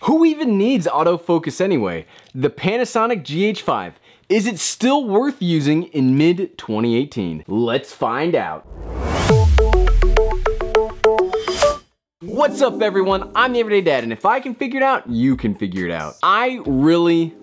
Who even needs autofocus anyway? The Panasonic GH5. Is it still worth using in mid-2018? Let's find out. What's up everyone, I'm the Everyday Dad, and if I can figure it out, you can figure it out. I really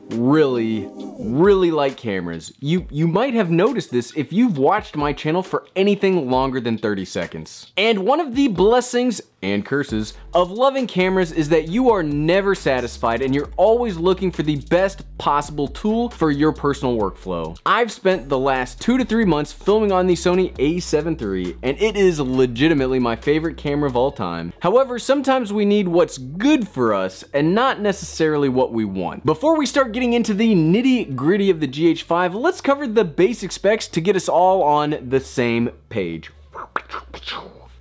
like cameras. You might have noticed this if you've watched my channel for anything longer than 30 seconds. And one of the blessings and curses of loving cameras is that you are never satisfied and you're always looking for the best possible tool for your personal workflow. I've spent the last 2 to 3 months filming on the Sony a7 III, and it is legitimately my favorite camera of all time. However, sometimes we need what's good for us and not necessarily what we want. Before we start getting into the nitty-gritty of the GH5, let's cover the basic specs to get us all on the same page.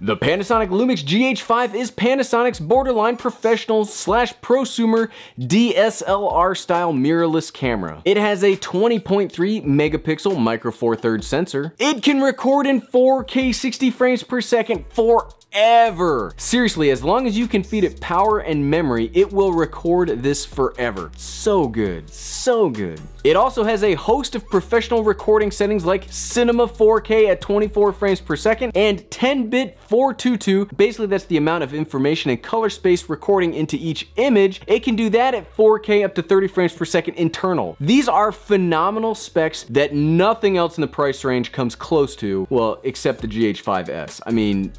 The Panasonic Lumix GH5 is Panasonic's borderline professional / prosumer DSLR style mirrorless camera. It has a 20.3 megapixel micro four thirds sensor. It can record in 4K 60 frames per second forever. Seriously, as long as you can feed it power and memory, it will record this forever. So good, so good. It also has a host of professional recording settings like Cinema 4K at 24 frames per second and 10-bit 422. Basically, that's the amount of information and color space recording into each image. It can do that at 4K up to 30 frames per second internal. These are phenomenal specs that nothing else in the price range comes close to, well, except the GH5S. I mean,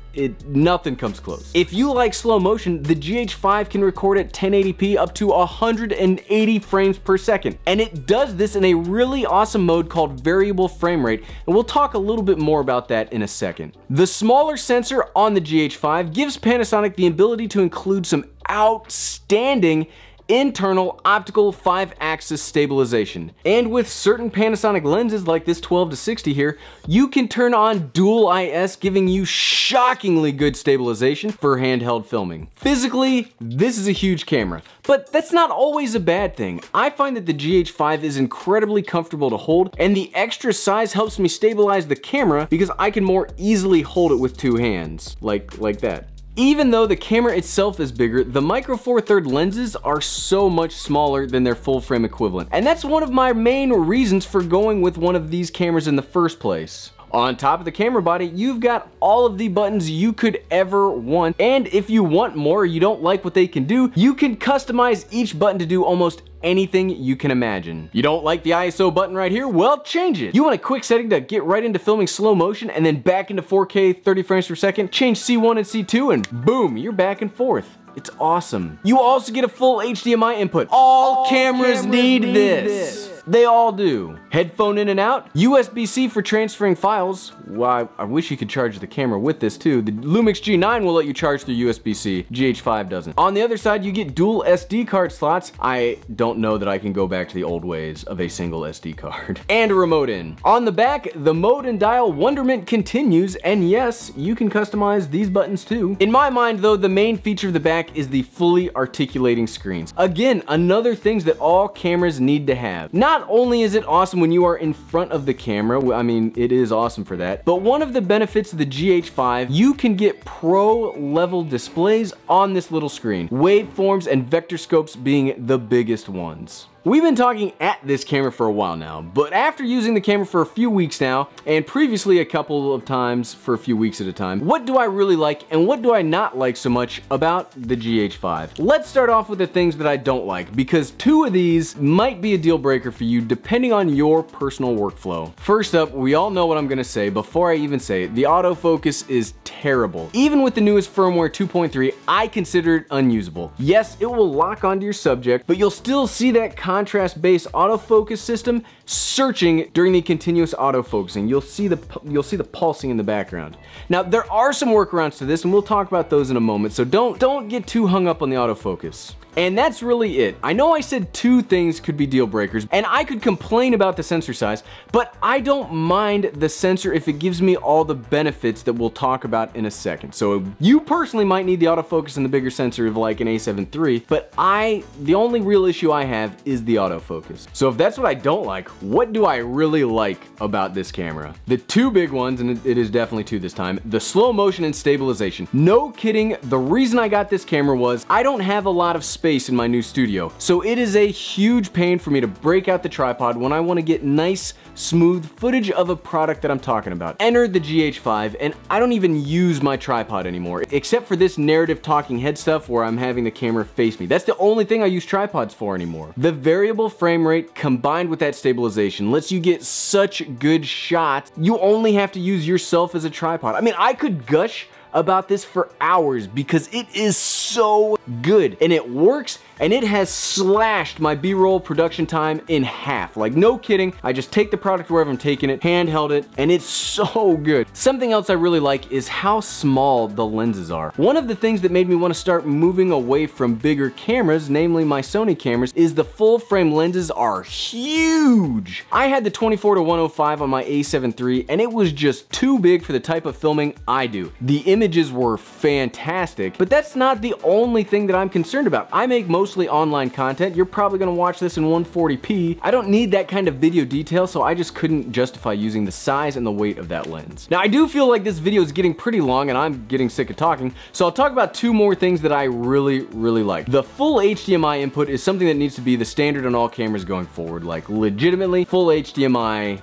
nothing comes close. If you like slow motion, the GH5 can record at 1080p up to 180 frames per second. And it does this in a really awesome mode called variable frame rate, and we'll talk a little bit more about that in a second. The smaller sensor on the GH5 gives Panasonic the ability to include some outstanding internal optical 5-axis stabilization. And with certain Panasonic lenses like this 12-60 here, you can turn on dual IS, giving you shockingly good stabilization for handheld filming. Physically, this is a huge camera, but that's not always a bad thing. I find that the GH5 is incredibly comfortable to hold, and the extra size helps me stabilize the camera because I can more easily hold it with 2 hands, like that. Even though the camera itself is bigger, the micro four thirds lenses are so much smaller than their full frame equivalent. And that's one of my main reasons for going with one of these cameras in the first place. On top of the camera body, you've got all of the buttons you could ever want. And if you want more, or you don't like what they can do, you can customize each button to do almost anything you can imagine. You don't like the ISO button right here? Well, change it. You want a quick setting to get right into filming slow motion and then back into 4K 30 frames per second? Change C1 and C2 and boom, you're back and forth. It's awesome. You also get a full HDMI input. All cameras need this. They all do. Headphone in and out, USB-C for transferring files. Well, I wish you could charge the camera with this too. The Lumix G9 will let you charge through USB-C, GH5 doesn't. On the other side, you get dual SD card slots. I don't know that I can go back to the old ways of a single SD card. And a remote in. On the back, the mode and dial wonderment continues, and yes, you can customize these buttons too. In my mind though, the main feature of the back is the fully articulating screens. Again, another things that all cameras need to have. Not only is it awesome when you are in front of the camera, I mean, it is awesome for that, but one of the benefits of the GH5, you can get pro level displays on this little screen. Waveforms and vector scopes being the biggest ones. We've been talking at this camera for a while now, but after using the camera for a few weeks now, and previously a couple of times for a few weeks at a time, what do I really like and what do I not like so much about the GH5? Let's start off with the things that I don't like, because 2 of these might be a deal breaker for you depending on your personal workflow. First up, we all know what I'm gonna say before I even say it. The autofocus is terrible. Even with the newest firmware 2.3, I consider it unusable. Yes, it will lock onto your subject, but you'll still see that contrast-based autofocus system searching during the continuous autofocusing. You'll see the pulsing in the background. Now, there are some workarounds to this, and we'll talk about those in a moment, so don't get too hung up on the autofocus. And that's really it. I know I said 2 things could be deal breakers, and I could complain about the sensor size, but I don't mind the sensor if it gives me all the benefits that we'll talk about in a second. So you personally might need the autofocus and the bigger sensor of like an a7 III, but the only real issue I have is the autofocus. So if that's what I don't like, what do I really like about this camera? The two big ones, and it is definitely two this time, the slow motion and stabilization. No kidding, the reason I got this camera was I don't have a lot of space in my new studio, so it is a huge pain for me to break out the tripod when I want to get nice, smooth footage of a product that I'm talking about. Enter the GH5, and I don't even use my tripod anymore, except for this narrative talking head stuff where I'm having the camera face me. That's the only thing I use tripods for anymore. The variable frame rate combined with that stabilization lets you get such good shots. You only have to use yourself as a tripod. I mean, I could gush about this for hours because it is so good and it works, and it has slashed my B-roll production time in half. Like, no kidding, I just take the product wherever I'm taking it, handheld it, and it's so good. Something else I really like is how small the lenses are. One of the things that made me want to start moving away from bigger cameras, namely my Sony cameras, is the full frame lenses are huge. I had the 24-105 on my A7 III, and it was just too big for the type of filming I do. The images were fantastic, but that's not the only thing that I'm concerned about. I make mostly online content. You're probably gonna watch this in 140p. I don't need that kind of video detail, so I just couldn't justify using the size and the weight of that lens. Now, I do feel like this video is getting pretty long and I'm getting sick of talking, so I'll talk about two more things that I really like. The full HDMI input is something that needs to be the standard on all cameras going forward. Like, legitimately, full HDMI,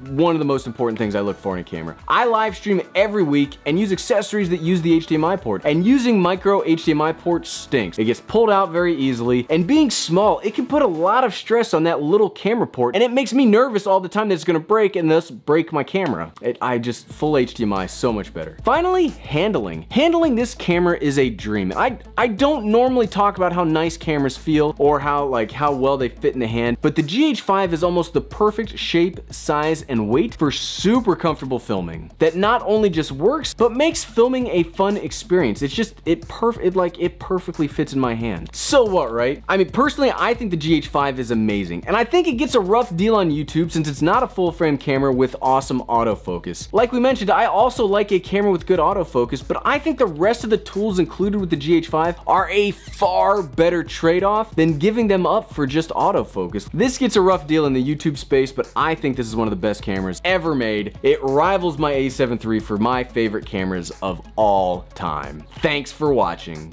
one of the most important things I look for in a camera. I live stream every week and use accessories that use the HDMI port, and using micro HDMI port stinks. It gets pulled out very easily, and being small, it can put a lot of stress on that little camera port, and it makes me nervous all the time that it's gonna break and thus break my camera. Full HDMI is so much better. Finally, handling. Handling this camera is a dream. I don't normally talk about how nice cameras feel or how well they fit in the hand, but the GH5 is almost the perfect shape, size, and weight for super comfortable filming that not only just works, but makes filming a fun experience. It's just, it perfectly fits in my hand. So what, right? I mean, personally, I think the GH5 is amazing, and I think it gets a rough deal on YouTube since it's not a full frame camera with awesome autofocus. Like we mentioned, I also like a camera with good autofocus, but I think the rest of the tools included with the GH5 are a far better trade-off than giving them up for just autofocus. This gets a rough deal in the YouTube space, but I think this is one of the best cameras ever made. It rivals my A7 III for my favorite cameras of all time. Thanks for watching.